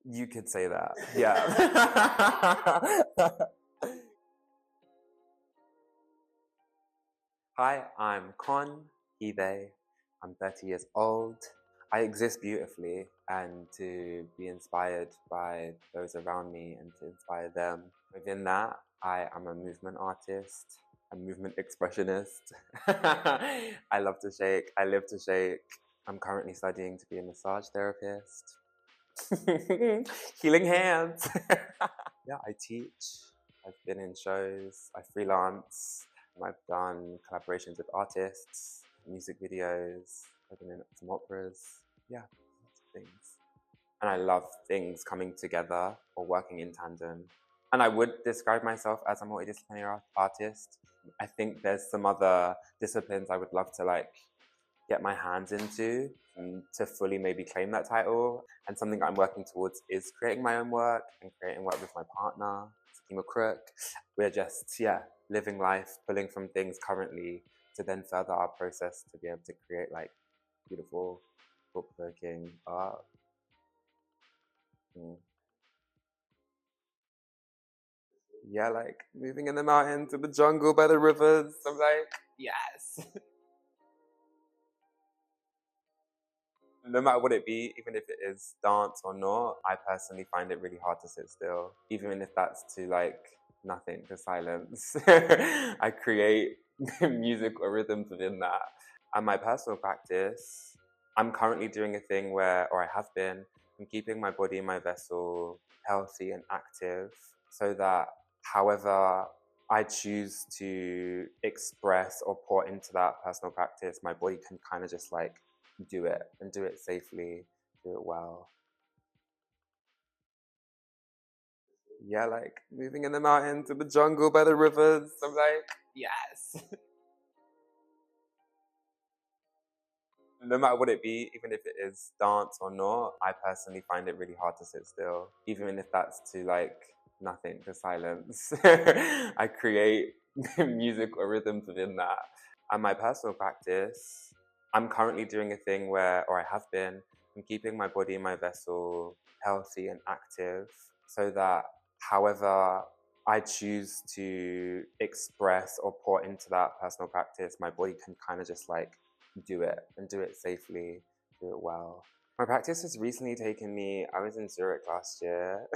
You could say that, yeah. Hi, I'm Conn, he, they. I'm 30 years old. I exist beautifully, and to be inspired by those around me and to inspire them. Within that, I am a movement artist, a movement expressionist. I love to shake, I live to shake. I'm currently studying to be a massage therapist. Healing hands. Yeah, I teach. I've been in shows. I freelance. I've done collaborations with artists, music videos. I've been in some operas. Yeah, lots of things. And I love things coming together or working in tandem. And I would describe myself as a multidisciplinary artist. I think there's some other disciplines I would love to get my hands into to fully maybe claim that title. And something that I'm working towards is creating my own work and creating work with my partner, Sakima Crook. We're just, living life, pulling from things currently to then further our process to be able to create beautiful, thought-provoking art. Yeah, moving in the mountain to the jungle by the rivers. I'm like, yes. No matter what it be, even if it is dance or not, I personally find it really hard to sit still. Even if that's to nothing, to silence. I create music or rhythms within that. And my personal practice, I'm currently doing a thing where, or I have been, I'm keeping my body and my vessel healthy and active so that however I choose to express or pour into that personal practice, my body can kind of just do it and do it safely, do it well. Yeah, moving in the mountain to the jungle by the rivers. I'm like, yes. No matter what it be, even if it is dance or not, I personally find it really hard to sit still. Even if that's to nothing, to silence. I create music or rhythms within that. And my personal practice, I'm currently doing a thing where, or I have been, I'm keeping my body and my vessel healthy and active so that however I choose to express or pour into that personal practice, my body can kind of just do it and do it safely, do it well. My practice has recently taken me, I was in Zurich last year,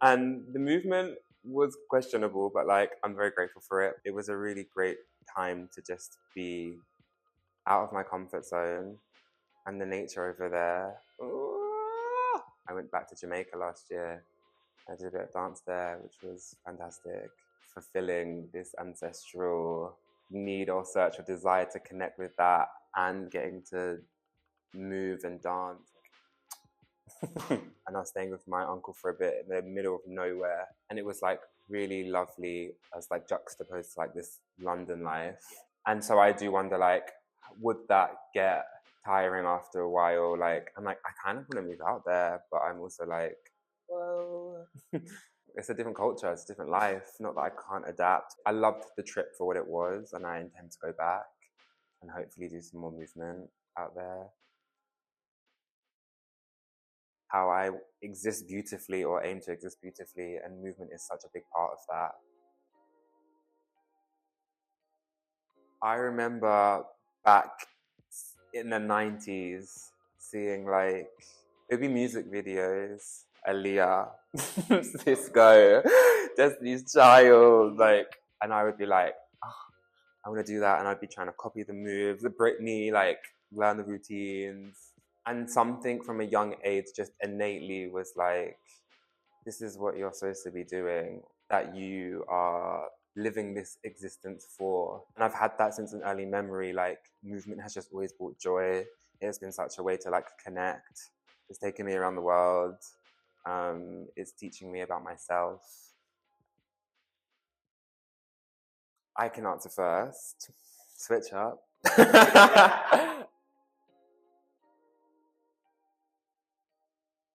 and the movement was questionable, but I'm very grateful for it. It was a really great time to just be out of my comfort zone and the nature over there. Ooh. I went back to Jamaica last year. I did a bit of dance there, which was fantastic, fulfilling this ancestral need or search or desire to connect with that and getting to move and dance. And I was staying with my uncle for a bit in the middle of nowhere, and it was really lovely as juxtaposed to this London life. And so I do wonder would that get tiring after a while? I'm I kind of want to move out there, but I'm also well, it's a different culture, it's a different life. Not that I can't adapt. I loved the trip for what it was, and I intend to go back and hopefully do some more movement out there. How I exist beautifully or aim to exist beautifully, and movement is such a big part of that. I remember back in the 90s seeing it'd be music videos, Aaliyah, Cisco, Destiny's Child, and I would be oh, I want to do that, and I'd be trying to copy the moves, the Britney, learn the routines, and something from a young age just innately was this is what you're supposed to be doing, that you are living this existence for. And I've had that since an early memory. Movement has just always brought joy. It has been such a way to connect. It's taken me around the world. It's teaching me about myself. I can answer first. Switch up.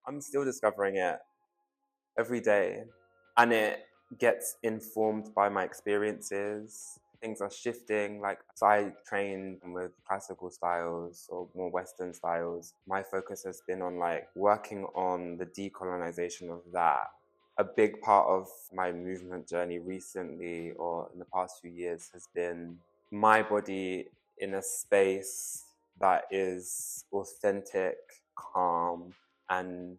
I'm still discovering it every day. And it gets informed by my experiences. things are shifting. Like, so I train with classical styles or more Western styles. My focus has been on like working on the decolonization of that. A big part of my movement journey recently or in the past few years has been my body in a space that is authentic, calm, and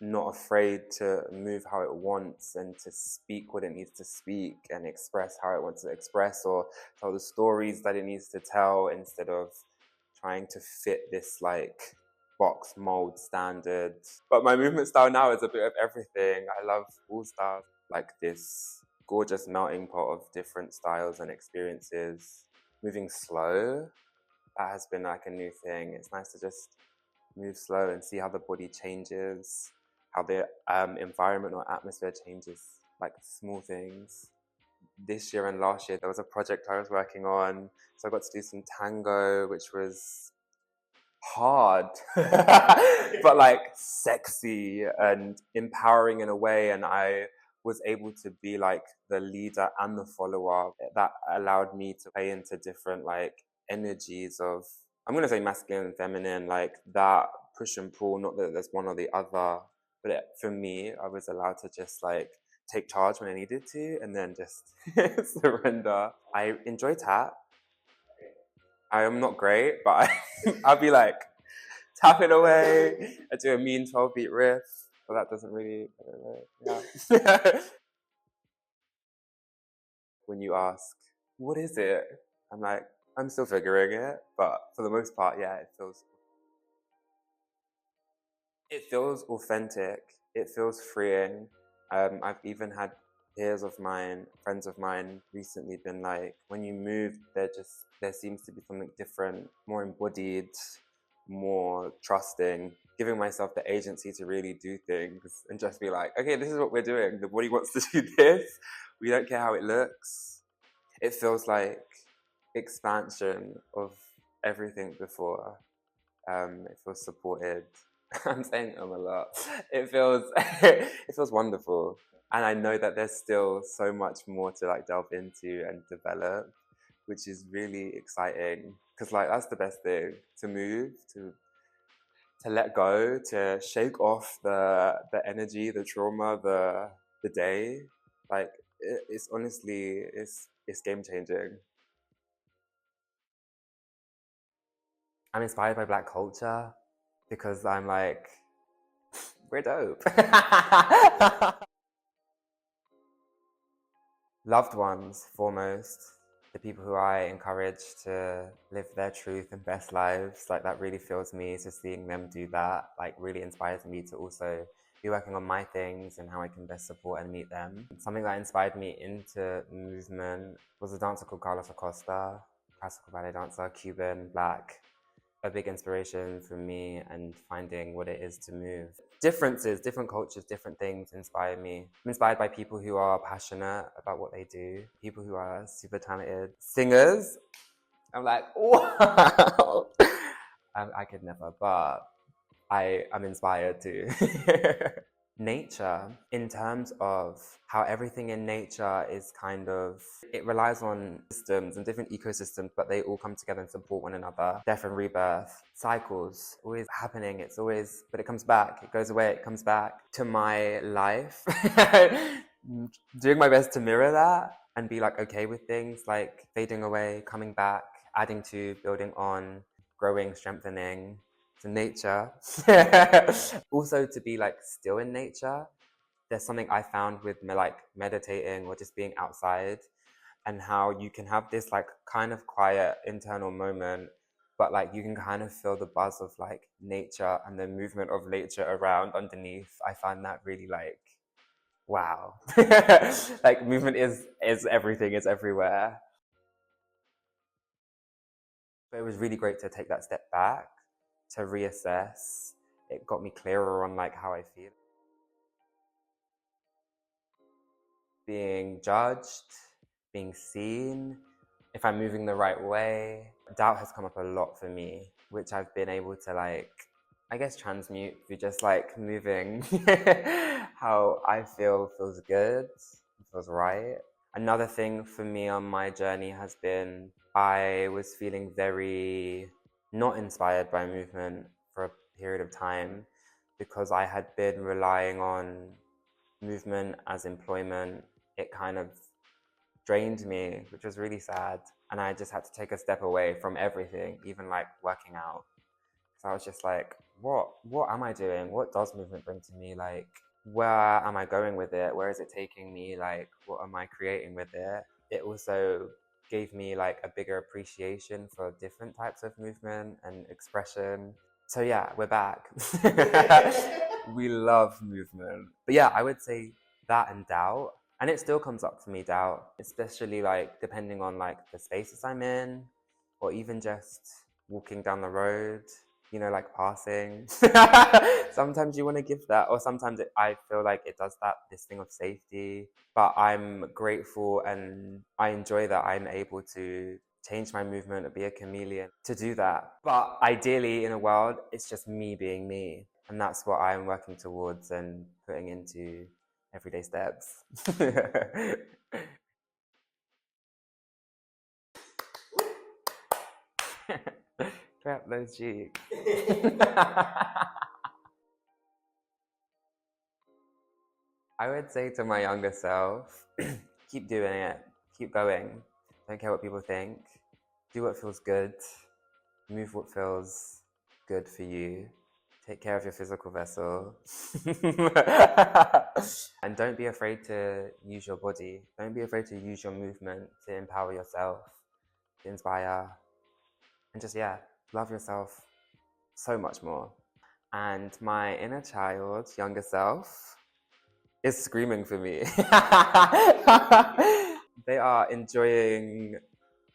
not afraid to move how it wants and to speak what it needs to speak and express how it wants to express or tell the stories that it needs to tell instead of trying to fit this like box mold standard. But my movement style now is a bit of everything. I love all styles, like this gorgeous melting pot of different styles and experiences. Moving slow, that has been like a new thing. It's nice to just move slow and see how the body changes, how the environment or atmosphere changes, like small things. This year and last year, there was a project I was working on. So I got to do some tango, which was hard, but like sexy and empowering in a way. And I was able to be like the leader and the follower. That allowed me to play into different like energies of, I'm going to say masculine and feminine, like that push and pull, not that there's one or the other. But for me, I was allowed to just like take charge when I needed to and then just surrender. I enjoy tap. I am not great, but I'll be like tapping away. I do a mean 12-beat riff, but that doesn't really, I don't know, yeah. When you ask, what is it? I'm like, I'm still figuring it, but for the most part, yeah, it feels authentic. It feels freeing. I've even had peers of mine, friends of mine, recently been like, when you move, there seems to be something different, more embodied, more trusting, giving myself the agency to really do things and just be like, okay, this is what we're doing. The body wants to do this. We don't care how it looks. It feels like expansion of everything before. It feels supported. I'm saying a lot. It feels it feels wonderful, and I know that there's still so much more to like delve into and develop, which is really exciting. Because like that's the best thing, to move, to let go, to shake off the energy, the trauma, the day. Like it's honestly it's game changing. I'm inspired by Black culture because I'm like, we're dope. Loved ones, foremost. The people who I encourage to live their truth and best lives, like that really fills me. So seeing them do that, like really inspires me to also be working on my things and how I can best support and meet them. Something that inspired me into movement was a dancer called Carlos Acosta, classical ballet dancer, Cuban, Black. A big inspiration for me and finding what it is to move. Differences, different cultures, different things inspire me. I'm inspired by people who are passionate about what they do, people who are super talented. Singers, I'm like, wow. I could never, but I'm inspired too. Nature, in terms of how everything in nature is kind of, it relies on systems and different ecosystems, but they all come together and support one another. Death and rebirth, cycles, always happening. It's always, but it comes back, it goes away, it comes back. To my life, doing my best to mirror that and be like okay with things like fading away, coming back, adding to, building on, growing, strengthening. To nature. Also to be like still in nature. There's something I found with like meditating or just being outside, and how you can have this like kind of quiet internal moment, but like you can kind of feel the buzz of like nature and the movement of nature around underneath. I find that really like, wow. Like movement is everything, it's everywhere. But it was really great to take that step back, to reassess. It got me clearer on like how I feel. Being judged, being seen, if I'm moving the right way. Doubt has come up a lot for me, which I've been able to like, I guess, transmute through just like moving how I feel feels good, feels right. Another thing for me on my journey has been I was feeling very not inspired by movement for a period of time because I had been relying on movement as employment. It kind of drained me, which was really sad. And I just had to take a step away from everything, even like working out. So I was just like, what am I doing? What does movement bring to me? Like, where am I going with it? Where is it taking me? Like, what am I creating with it? It also gave me like a bigger appreciation for different types of movement and expression. So yeah, we're back. We love movement. But yeah, I would say that and doubt. And it still comes up for me, doubt, especially like depending on like the spaces I'm in or even just walking down the road, like passing. Sometimes you want to give that, or sometimes I feel like it does that, this thing of safety. But I'm grateful and I enjoy that I'm able to change my movement or be a chameleon to do that. But ideally, in a world, it's just me being me. And that's what I'm working towards and putting into everyday steps. Clap those cheeks. I would say to my younger self, keep doing it, keep going. Don't care what people think. Do what feels good. Move what feels good for you. Take care of your physical vessel. And don't be afraid to use your body. Don't be afraid to use your movement to empower yourself, to inspire, and just, yeah, love yourself so much more. And my inner child, younger self, is screaming for me. They are enjoying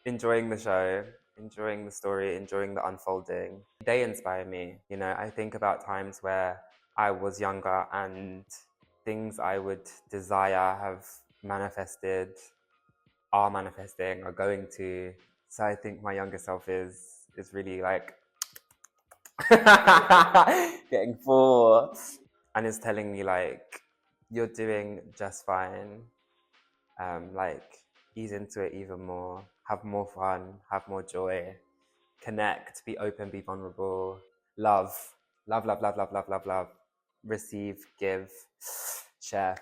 the show, enjoying the story, enjoying the unfolding. They inspire me. I think about times where I was younger and things I would desire have manifested, are manifesting, are going to. So I think my younger self is really like getting full and is telling me like, you're doing just fine. Like, ease into it even more, have more fun, have more joy, connect, be open, be vulnerable, love, love, love, love, love, love, love, love, receive, give, share.